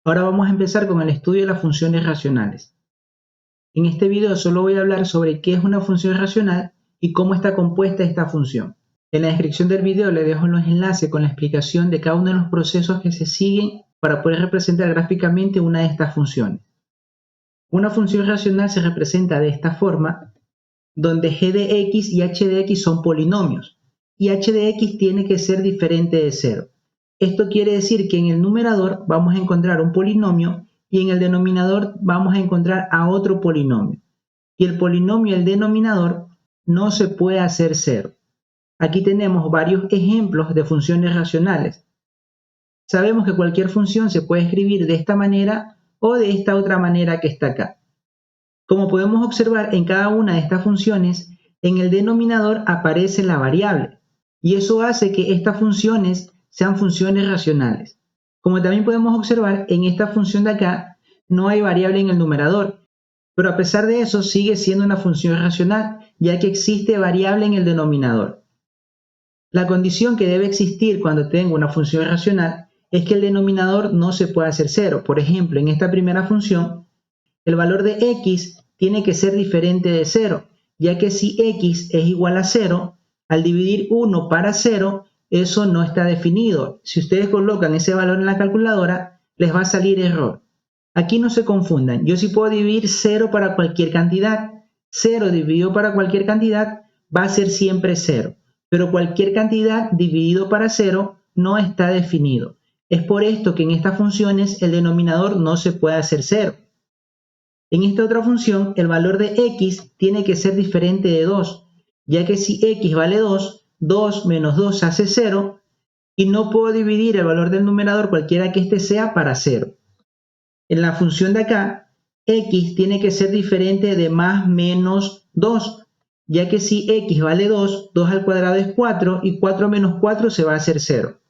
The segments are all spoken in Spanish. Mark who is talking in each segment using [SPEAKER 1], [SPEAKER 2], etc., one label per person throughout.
[SPEAKER 1] Ahora vamos a empezar con el estudio de las funciones racionales. En este video solo voy a hablar sobre qué es una función racional y cómo está compuesta esta función. En la descripción del video les dejo los enlaces con la explicación de cada uno de los procesos que se siguen para poder representar gráficamente una de estas funciones. Una función racional se representa de esta forma, donde g de x y h de x son polinomios, y h de x tiene que ser diferente de 0. Esto quiere decir que en el numerador vamos a encontrar un polinomio y en el denominador vamos a encontrar a otro polinomio. Y el polinomio y el denominador no se puede hacer 0. Aquí tenemos varios ejemplos de funciones racionales. Sabemos que cualquier función se puede escribir de esta manera o de esta otra manera que está acá. Como podemos observar en cada una de estas funciones, en el denominador aparece la variable y eso hace que estas funciones sean funciones racionales. Como también podemos observar, en esta función de acá no hay variable en el numerador, pero a pesar de eso sigue siendo una función racional, ya que existe variable en el denominador. La condición que debe existir cuando tengo una función racional es que el denominador no se pueda hacer 0. Por ejemplo, en esta primera función, el valor de x tiene que ser diferente de 0, ya que si x es igual a 0, al dividir 1 para 0, eso no está definido. Si ustedes colocan ese valor en la calculadora, les va a salir error. Aquí no se confundan, yo sí puedo dividir 0 para cualquier cantidad. 0 dividido para cualquier cantidad va a ser siempre 0, pero cualquier cantidad dividido para 0 no está definido. Es por esto que en estas funciones el denominador no se puede hacer 0. En esta otra función, el valor de x tiene que ser diferente de 2, ya que si x vale 2, 2 menos 2 hace 0, y no puedo dividir el valor del numerador cualquiera que éste sea para 0. En la función de acá, x tiene que ser diferente de más menos 2, ya que si x vale 2, 2 al cuadrado es 4, y 4 menos 4 se va a hacer 0.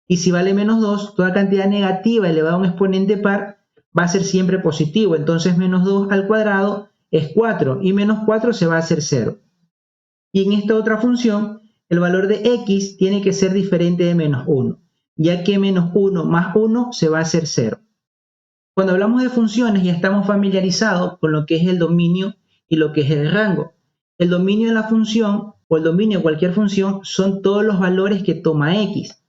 [SPEAKER 1] Y si vale menos 2, toda cantidad negativa elevada a un exponente par va a ser siempre positivo, entonces menos 2 al cuadrado es 4 y menos 4 se va a hacer 0. Y en esta otra función, el valor de x tiene que ser diferente de menos 1, ya que menos 1 más 1 se va a hacer 0. Cuando hablamos de funciones ya estamos familiarizados con lo que es el dominio y lo que es el rango. El dominio de la función o el dominio de cualquier función son todos los valores que toma x.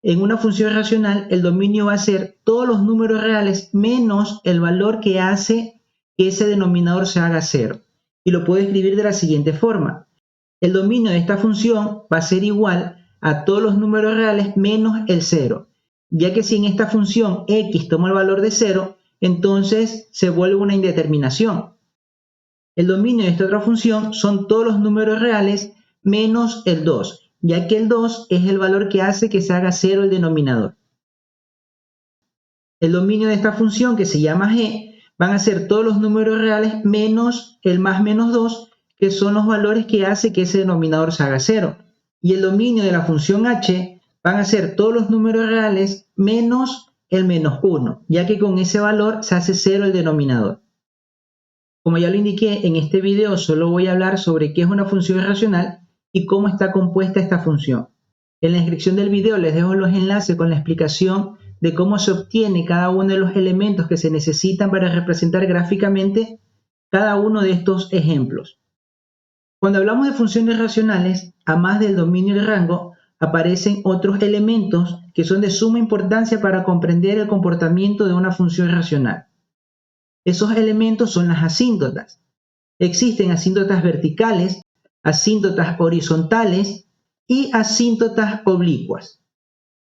[SPEAKER 1] En una función racional, el dominio va a ser todos los números reales menos el valor que hace que ese denominador se haga 0. Y lo puedo escribir de la siguiente forma. El dominio de esta función va a ser igual a todos los números reales menos el 0. Ya que si en esta función x toma el valor de 0, entonces se vuelve una indeterminación. El dominio de esta otra función son todos los números reales menos el 2. Ya que el 2 es el valor que hace que se haga 0 el denominador. El dominio de esta función, que se llama g, van a ser todos los números reales menos el más menos 2, que son los valores que hace que ese denominador se haga 0. Y el dominio de la función h van a ser todos los números reales menos el menos 1, ya que con ese valor se hace 0 el denominador. Como ya lo indiqué, en este video solo voy a hablar sobre qué es una función racional y cómo está compuesta esta función. En la descripción del video les dejo los enlaces con la explicación de cómo se obtiene cada uno de los elementos que se necesitan para representar gráficamente cada uno de estos ejemplos. Cuando hablamos de funciones racionales, a más del dominio y el rango, aparecen otros elementos que son de suma importancia para comprender el comportamiento de una función racional. Esos elementos son las asíntotas. Existen asíntotas verticales, asíntotas horizontales y asíntotas oblicuas.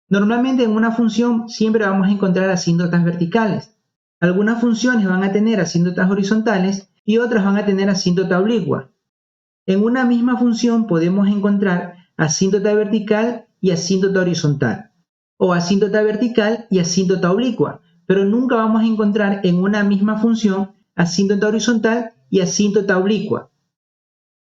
[SPEAKER 1] Normalmente en una función siempre vamos a encontrar asíntotas verticales. Algunas funciones van a tener asíntotas horizontales y otras van a tener asíntota oblicua. En una misma función podemos encontrar asíntota vertical y asíntota horizontal, o asíntota vertical y asíntota oblicua, pero nunca vamos a encontrar en una misma función asíntota horizontal y asíntota oblicua.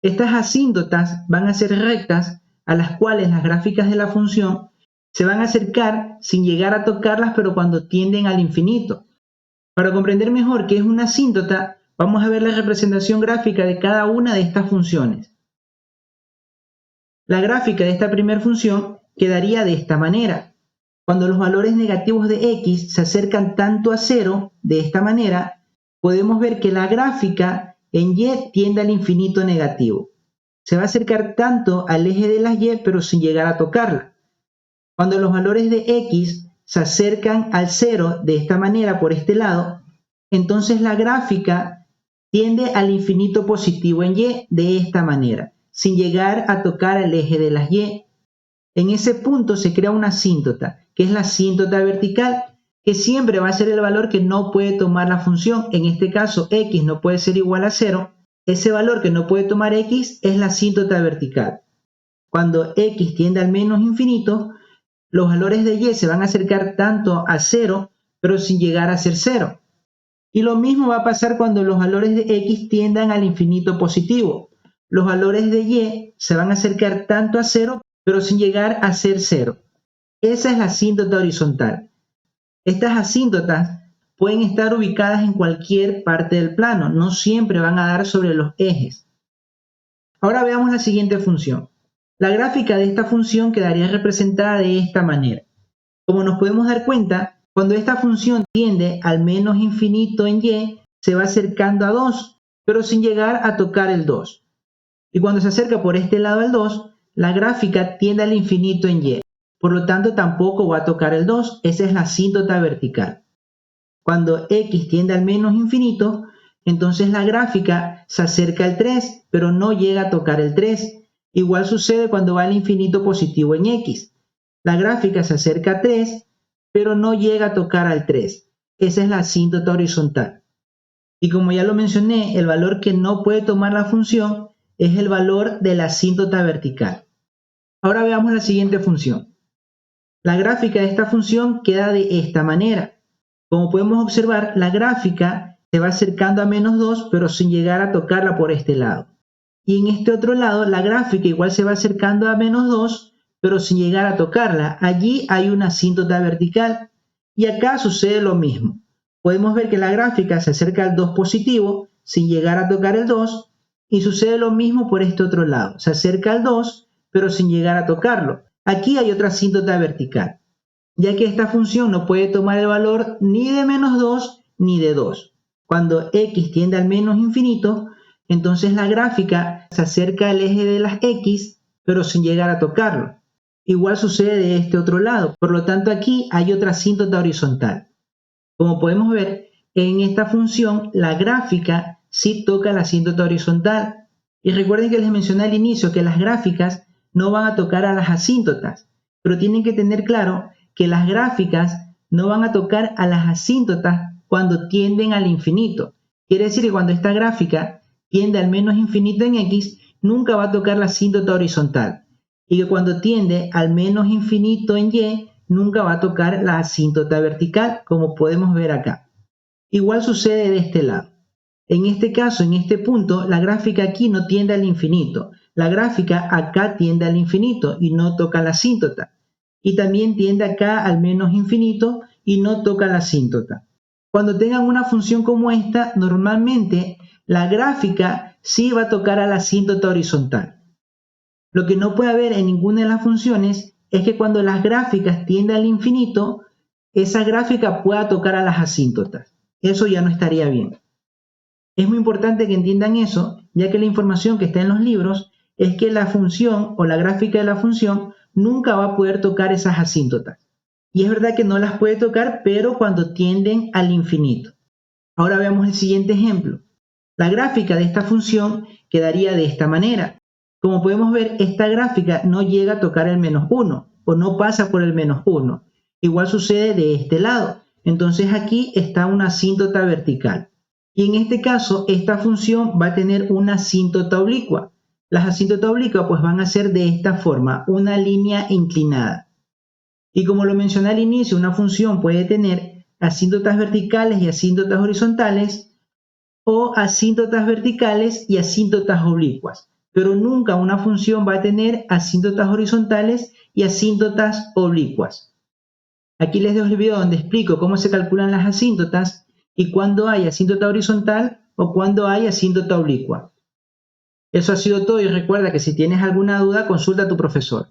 [SPEAKER 1] Estas asíntotas van a ser rectas a las cuales las gráficas de la función se van a acercar sin llegar a tocarlas, pero cuando tienden al infinito. Para comprender mejor qué es una asíntota, vamos a ver la representación gráfica de cada una de estas funciones. La gráfica de esta primera función quedaría de esta manera. Cuando los valores negativos de x se acercan tanto a 0, de esta manera, podemos ver que la gráfica en y tiende al infinito negativo. Se va a acercar tanto al eje de las y, pero sin llegar a tocarla. Cuando los valores de x se acercan al 0, de esta manera, por este lado, entonces la gráfica tiende al infinito positivo en y, de esta manera, sin llegar a tocar el eje de las y. En ese punto se crea una asíntota, que es la asíntota vertical, que siempre va a ser el valor que no puede tomar la función. En este caso, x no puede ser igual a 0. Ese valor que no puede tomar x es la asíntota vertical. Cuando x tiende al menos infinito, los valores de y se van a acercar tanto a 0, pero sin llegar a ser 0. Y lo mismo va a pasar cuando los valores de x tiendan al infinito positivo. Los valores de y se van a acercar tanto a 0, pero sin llegar a ser 0. Esa es la asíntota horizontal. Estas asíntotas pueden estar ubicadas en cualquier parte del plano, no siempre van a dar sobre los ejes. Ahora veamos la siguiente función. La gráfica de esta función quedaría representada de esta manera. Como nos podemos dar cuenta, cuando esta función tiende al menos infinito en y, se va acercando a 2, pero sin llegar a tocar el 2. Y cuando se acerca por este lado al 2, la gráfica tiende al infinito en y. Por lo tanto, tampoco va a tocar el 2. Esa es la asíntota vertical. Cuando x tiende al menos infinito, entonces la gráfica se acerca al 3, pero no llega a tocar el 3. Igual sucede cuando va al infinito positivo en x. La gráfica se acerca a 3, pero no llega a tocar al 3. Esa es la asíntota horizontal. Y como ya lo mencioné, el valor que no puede tomar la función es el valor de la asíntota vertical. Ahora veamos la siguiente función. La gráfica de esta función queda de esta manera. Como podemos observar, la gráfica se va acercando a menos 2, pero sin llegar a tocarla por este lado. Y en este otro lado, la gráfica igual se va acercando a menos 2, pero sin llegar a tocarla. Allí hay una asíntota vertical. Y acá sucede lo mismo. Podemos ver que la gráfica se acerca al 2 positivo, sin llegar a tocar el 2, y sucede lo mismo por este otro lado. Se acerca al 2, pero sin llegar a tocarlo. Aquí hay otra asíntota vertical, ya que esta función no puede tomar el valor ni de menos 2 ni de 2. Cuando x tiende al menos infinito, entonces la gráfica se acerca al eje de las x, pero sin llegar a tocarlo. Igual sucede de este otro lado, por lo tanto aquí hay otra asíntota horizontal. Como podemos ver, en esta función la gráfica sí toca la asíntota horizontal. Y recuerden que les mencioné al inicio que las gráficas no van a tocar a las asíntotas, pero tienen que tener claro que las gráficas no van a tocar a las asíntotas cuando tienden al infinito. Quiere decir que cuando esta gráfica tiende al menos infinito en x, nunca va a tocar la asíntota horizontal. Y que cuando tiende al menos infinito en y, nunca va a tocar la asíntota vertical, como podemos ver acá. Igual sucede de este lado. En este caso, en este punto, la gráfica aquí no tiende al infinito. La gráfica acá tiende al infinito y no toca la asíntota. Y también tiende acá al menos infinito y no toca la asíntota. Cuando tengan una función como esta, normalmente la gráfica sí va a tocar a la asíntota horizontal. Lo que no puede haber en ninguna de las funciones es que cuando las gráficas tienden al infinito, esa gráfica pueda tocar a las asíntotas. Eso ya no estaría bien. Es muy importante que entiendan eso, ya que la información que está en los libros es que la función o la gráfica de la función nunca va a poder tocar esas asíntotas. Y es verdad que no las puede tocar, pero cuando tienden al infinito. Ahora veamos el siguiente ejemplo. La gráfica de esta función quedaría de esta manera. Como podemos ver, esta gráfica no llega a tocar el menos 1 o no pasa por el menos 1. Igual sucede de este lado. Entonces aquí está una asíntota vertical. Y en este caso, esta función va a tener una asíntota oblicua. Las asíntotas oblicuas pues van a ser de esta forma, una línea inclinada. Y como lo mencioné al inicio, una función puede tener asíntotas verticales y asíntotas horizontales o asíntotas verticales y asíntotas oblicuas. Pero nunca una función va a tener asíntotas horizontales y asíntotas oblicuas. Aquí les dejo el video donde explico cómo se calculan las asíntotas y cuándo hay asíntota horizontal o cuándo hay asíntota oblicua. Eso ha sido todo y recuerda que si tienes alguna duda consulta a tu profesor.